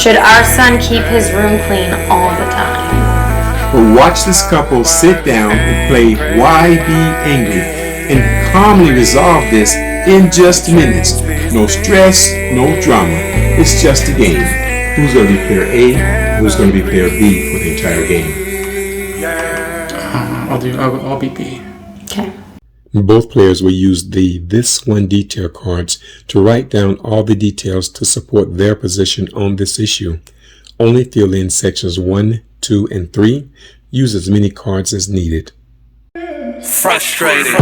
Should our son keep his room clean all the time? But watch this couple sit down and play YBAngry and calmly resolve this in just minutes. No stress, no drama. It's just a game. Who's going to be player A? Who's going to be player B for the entire game? I'll be B. Okay. Both players will use the This One detail cards to write down all the details to support their position on this issue. Only fill in sections 1, 2, and 3. Use as many cards as needed. Frustrated,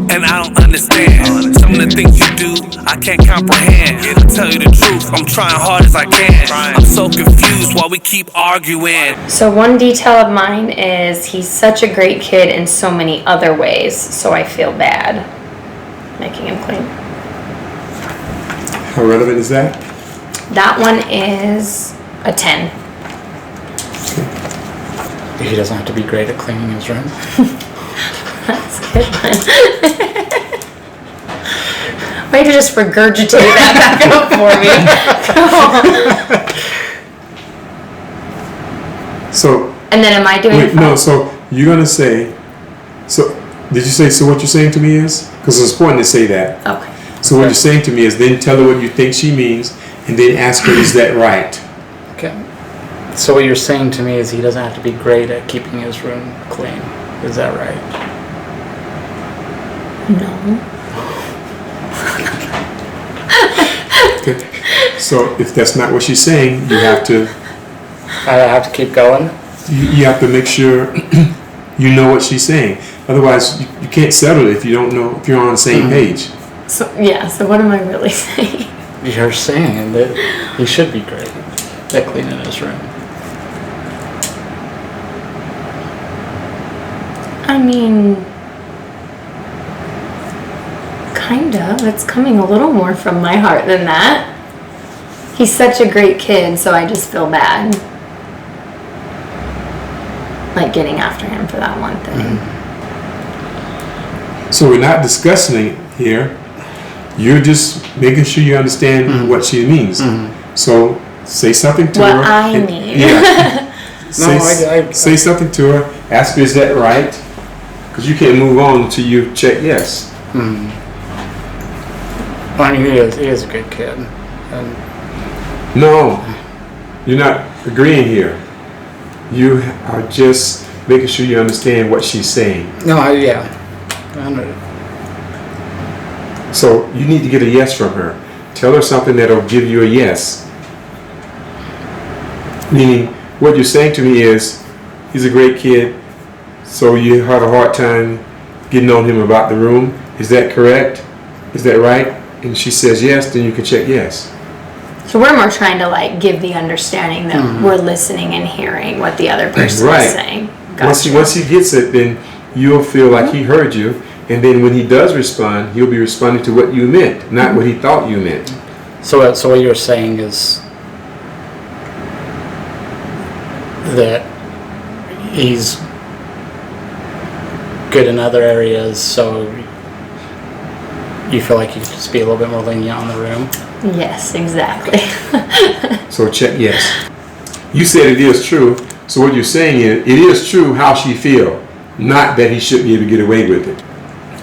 and I don't understand some of the things you do. I can't comprehend. To tell you the truth, I'm trying hard as I can. I'm so confused why we keep arguing. So one detail of mine is he's such a great kid in so many other ways, so I feel bad making him clean. How relevant is that? That one is a 10. He doesn't have to be great at cleaning his room. That's good one. Way to just regurgitate that back up for me. So. And then am I doing wait, no, so you're going to say, so did you say, so what you're saying to me is? Because it's important to say that. Okay. So what you're saying to me is then tell her what you think she means and then ask her, is that right? Okay. So what you're saying to me is he doesn't have to be great at keeping his room clean. Is that right? No. Okay. So if that's not what she's saying, you have to... I have to keep going? You have to make sure you know what she's saying. Otherwise, you can't settle it if you don't know, if you're on the same page. So what am I really saying? You're saying that he should be great at cleaning his room. I mean, kind of. It's coming a little more from my heart than that. He's such a great kid, so I just feel bad. Like getting after him for that one thing. So we're not discussing it here. You're just making sure you understand what she means. So say something to her. What I mean. Yeah. Say something to her. Ask her, is that right? Because you can't move on until you check yes. Well, I mean, he is a good kid. And no, you're not agreeing here. You are just making sure you understand what she's saying. No, I know. So you need to get a yes from her. Tell her something that'll give you a yes. Meaning, what you're saying to me is, he's a great kid, so you have a hard time getting on him about the room. Is that correct? Is that right? And she says yes, then you can check yes. So we're more trying to like give the understanding that we're listening and hearing what the other person is saying. Gotcha. Once he gets it, then you'll feel like he heard you. And then when he does respond, he'll be responding to what you meant, not what he thought you meant. So what you're saying is that he's good in other areas, so you feel like you could just be a little bit more lenient on the room? Yes, exactly. So check yes. You said it is true. So what you're saying is, it is true how she feel, not that he should be able to get away with it.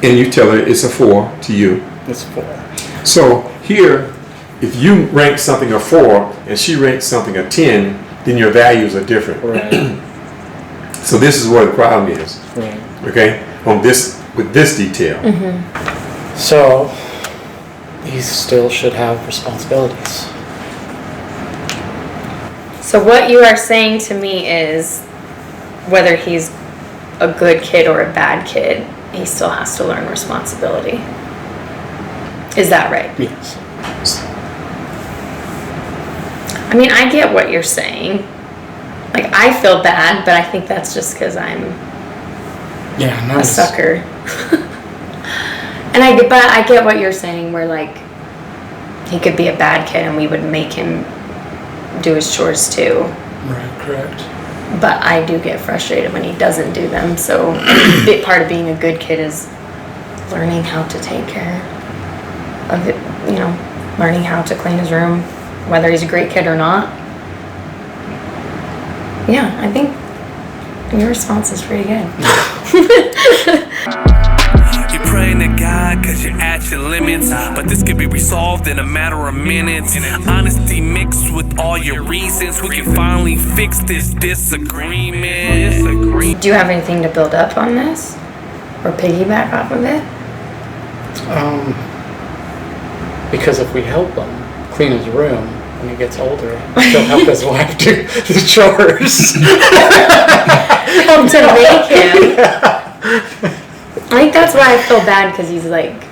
And you tell her it's a 4 to you. It's 4. So here, if you rank something a 4 and she ranks something a 10, then your values are different. Right. So this is where the problem is. Right. Okay? With this detail. So he still should have responsibilities. So what you are saying to me is, whether he's a good kid or a bad kid, he still has to learn responsibility. Is that right? Yes. I mean, I get what you're saying. Like, I feel bad, but I think that's just because I'm a sucker. And I get what you're saying, where like he could be a bad kid and we would make him do his chores too. Right, correct. But I do get frustrated when he doesn't do them. So a big part of being a good kid is learning how to take care of it, learning how to clean his room, whether he's a great kid or not. Yeah, I think your response is pretty good. You're praying to God cause you're at your limits, but this could be resolved in a matter of minutes. Honesty mixed with all your reasons, we can finally fix this disagreement. Do you have anything to build up on this? Or piggyback off of it? Because if we help him clean his room when he gets older, he'll help his wife do the chores. To make him. I think that's why I feel bad, because he's like,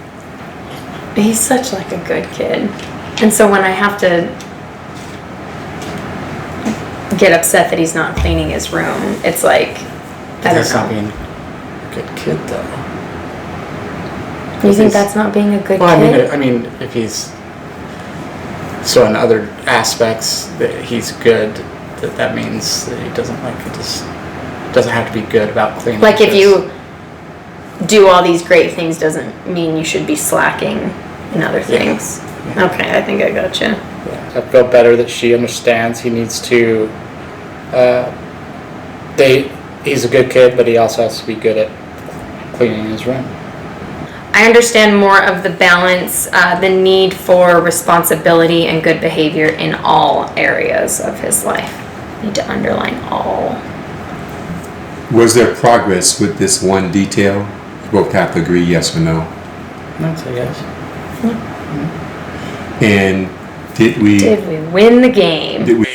he's such like a good kid. And so when I have to get upset that he's not cleaning his room, it's like, I don't That's not know. being a good kid, though. You think that's not being a good Well, kid? I mean, if he's so in other aspects that he's good, that means that he doesn't doesn't have to be good about cleaning. Like if you do all these great things doesn't mean you should be slacking in other things. Yeah. Okay, I think I gotcha. Yeah, I feel better that she understands he needs to he's a good kid, but he also has to be good at cleaning his room. I understand more of the balance, the need for responsibility and good behavior in all areas of his life. Need to underline all. Was there progress with this one detail? You both have to agree yes or no. That's a yes. And did we win the game? Did we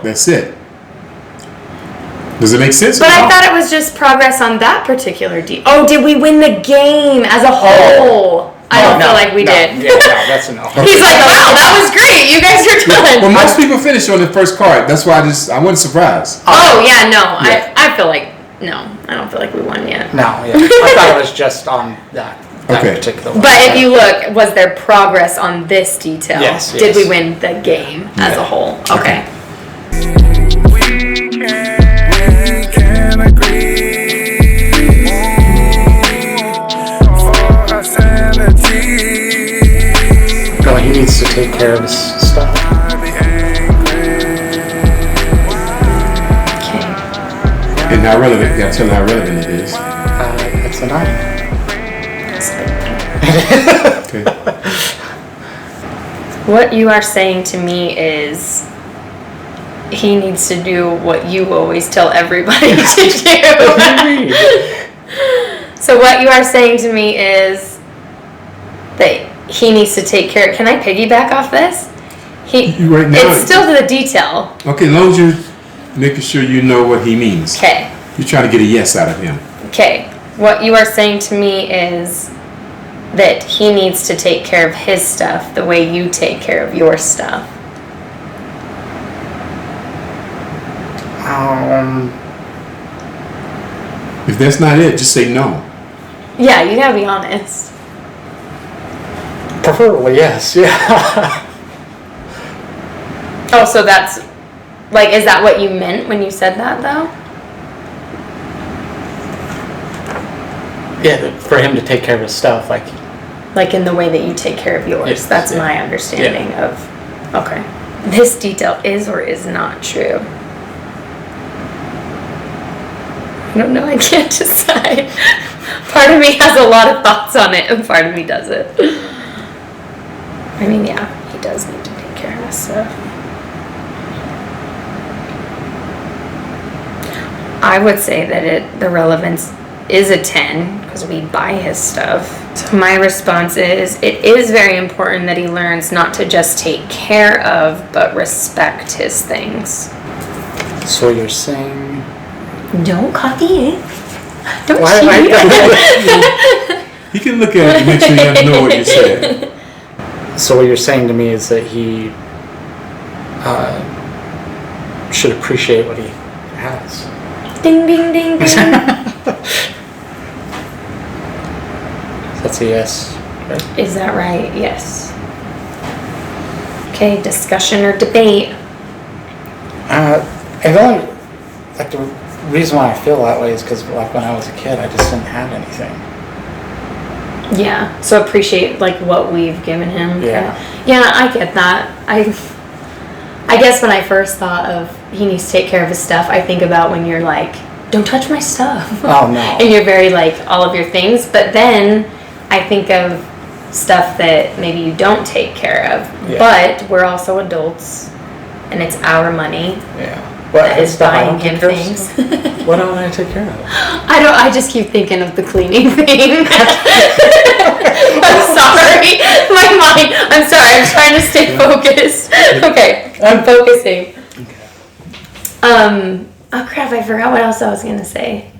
That's it. Does it make sense? But I thought it was just progress on that particular Oh, did we win the game as a whole? I don't feel like we did. Yeah, no, that's a no. He's like, wow, that was great. You guys are done. Well, most people finish on the first card. That's why I wasn't surprised. Oh, yeah, no. Yeah. I feel like, no. I don't feel like we won yet. No, yeah. I thought it was just on that particular one. But if you look, was there progress on this detail? Yes. Did we win the game as a whole? Okay. We can agree for our sanity. No, he needs to take care of his stuff. Okay. And how relevant? You gotta tell how relevant it is. It's a 9. Okay. What you are saying to me is he needs to do what you always tell everybody to do. So what you are saying to me is that he needs to take care. Can I piggyback off this? Right now, it's still to the detail. Okay, as long as you're making sure you know what he means. Okay. You're trying to get a yes out of him. Okay. What you are saying to me is that he needs to take care of his stuff the way you take care of your stuff. If that's not it, just say no. Yeah, you gotta be honest. Preferably, yes. Yeah. Oh, so that's like, is that what you meant when you said that though? Yeah, for him to take care of his stuff, like in the way that you take care of yours. Yes, That's yeah. my understanding of. Okay. This detail is or is not true. I don't know. I can't decide. Part of me has a lot of thoughts on it, and part of me doesn't. I mean, yeah, he does need to take care of his stuff. I would say that the relevance is a 10 because we buy his stuff. So my response is, it is very important that he learns not to just take care of, but respect his things. So you're saying? Don't copy it. Don't Why? He can look at it and make sure you know what you said. So what you're saying to me is that he should appreciate what he has. Ding, ding, ding, ding. That's a yes, right? Is that right? Yes. Okay, discussion or debate. I've only, like, the reason why I feel that way is because, like, when I was a kid, I just didn't have anything. Yeah, so appreciate, like, what we've given him. Yeah. Yeah, I get that. I guess when I first thought of he needs to take care of his stuff, I think about when you're like, don't touch my stuff. Oh, no. And you're very, like, all of your things. But then I think of stuff that maybe you don't take care of. Yeah. But we're also adults, and it's our money. Yeah. That is buying him things. What don't I take care of? I just keep thinking of the cleaning thing. I'm sorry. My mind. I'm sorry. I'm trying to stay focused. Okay. I'm focusing. Okay. Oh crap, I forgot what else I was going to say.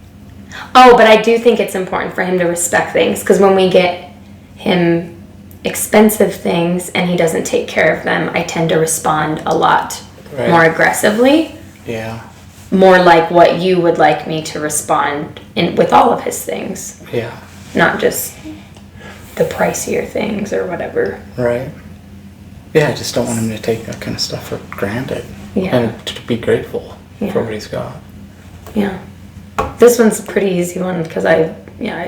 Oh, but I do think it's important for him to respect things, because when we get him expensive things and he doesn't take care of them, I tend to respond a lot more aggressively. Yeah. More like what you would like me to respond with all of his things. Yeah. Not just the pricier things or whatever. Right. Yeah, I just don't want him to take that kind of stuff for granted. Yeah. And to be grateful for what he's got. Yeah. This one's a pretty easy one because I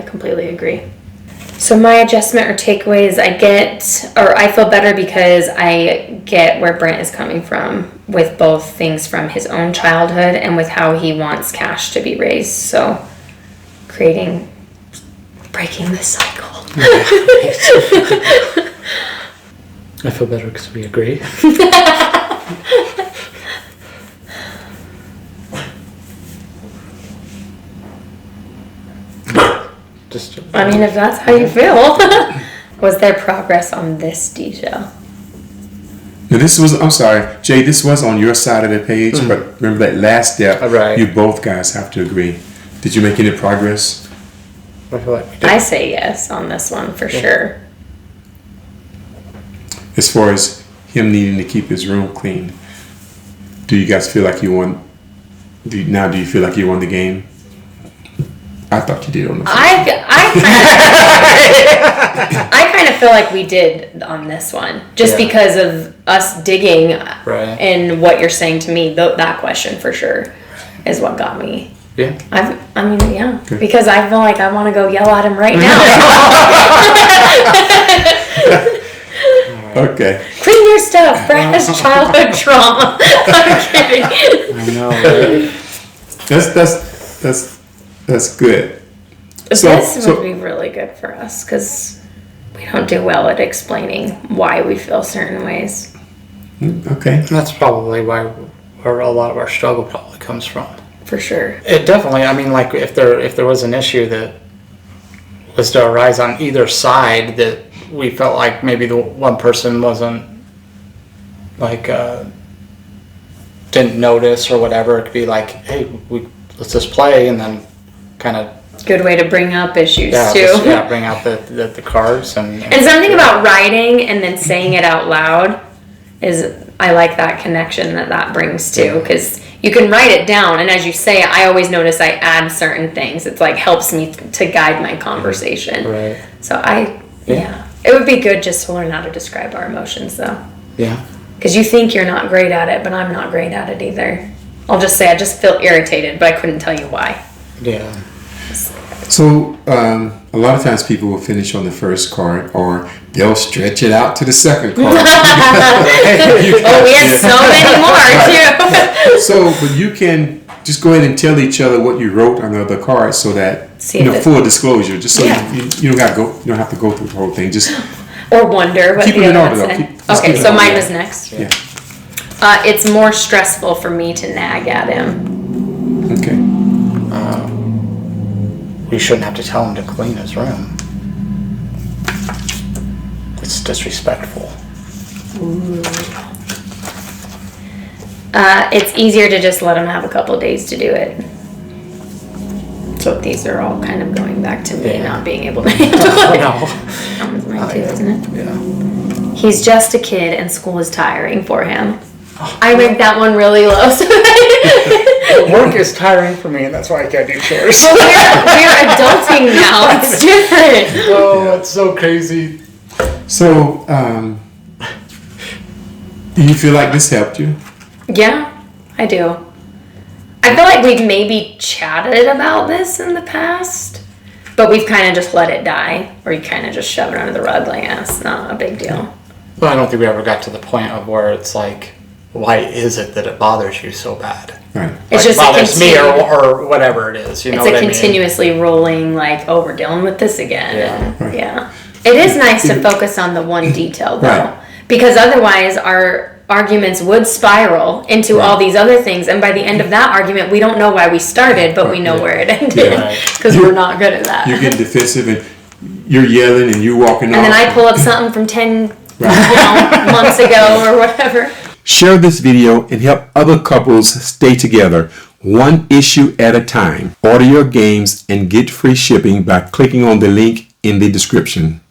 completely agree. So my adjustment or takeaways, I feel better because I get where Brent is coming from with both things from his own childhood and with how he wants cash to be raised. So breaking the cycle. I feel better because we agree. I mean, if that's how you feel. Was there progress on this detail? Now I'm sorry, Jay, this was on your side of the page, but remember that last step, you both guys have to agree. Did you make any progress? I feel like we did. I say yes on this one for sure. As far as him needing to keep his room clean, do you guys feel like you won? Do you feel like you won the game? I thought you did on the first one. I kind of feel like we did on this one, just because of us digging and what you're saying to me. That question for sure is what got me. Yeah. Okay. Because I feel like I want to go yell at him right now. Okay. Clean your stuff. Brad has childhood trauma. I'm kidding. I know, right? That's good. This would be really good for us because we don't do well at explaining why we feel certain ways. Okay. That's probably where a lot of our struggle probably comes from. For sure. It definitely, I mean, like if there was an issue that was to arise on either side that we felt like maybe the one person wasn't like didn't notice or whatever, it could be like, hey, let's just play, and then kind of good way to bring up issues too. Bring out the cards and something about writing and then saying it out loud is, I like that connection that brings too, because you can write it down, and as you say it, I always notice I add certain things. It's like helps me to guide my conversation. Right. So it would be good just to learn how to describe our emotions though. Yeah. Because you think you're not great at it, but I'm not great at it either. I'll just say I just feel irritated, but I couldn't tell you why. Yeah. So a lot of times people will finish on the first card, or they'll stretch it out to the second card. We have so many more too. So, but you can just go ahead and tell each other what you wrote on the other card, so that full disclosure. Just so you don't have to go through the whole thing. Just or wonder what keep the it in other order one though. said. Okay, so mine was next. Yeah. It's more stressful for me to nag at him. Okay. We shouldn't have to tell him to clean his room. It's disrespectful. Ooh. It's easier to just let him have a couple days to do it. So these are all kind of going back to me not being able to handle it. That one's mine too, isn't it? Yeah. He's just a kid and school is tiring for him. I ranked that one really low. So Work is tiring for me, and that's why I can't do chores. Well, we're adulting now. It's different. Oh, it's so crazy. So Do you feel like this helped you? Yeah, I do. I feel like we've maybe chatted about this in the past, but we've kind of just let it die, or you kind of just shove it under the rug like, it's not a big deal. Well, I don't think we ever got to the point of where it's like, why is it that it bothers you so bad? Right. It's just bothers me or whatever it is. You know what I mean? It's a continuously rolling, like, oh, we're dealing with this again. Yeah. And, Right. Yeah. It is nice to focus on the one detail, though, Right. because otherwise our arguments would spiral into all these other things, and by the end of that argument, we don't know why we started, but we know where it ended, because we're not good at that. You're getting defensive and you're yelling and you're walking off. And then I pull up something from 10 months ago or whatever. Share this video and help other couples stay together, one issue at a time. Order your games and get free shipping by clicking on the link in the description.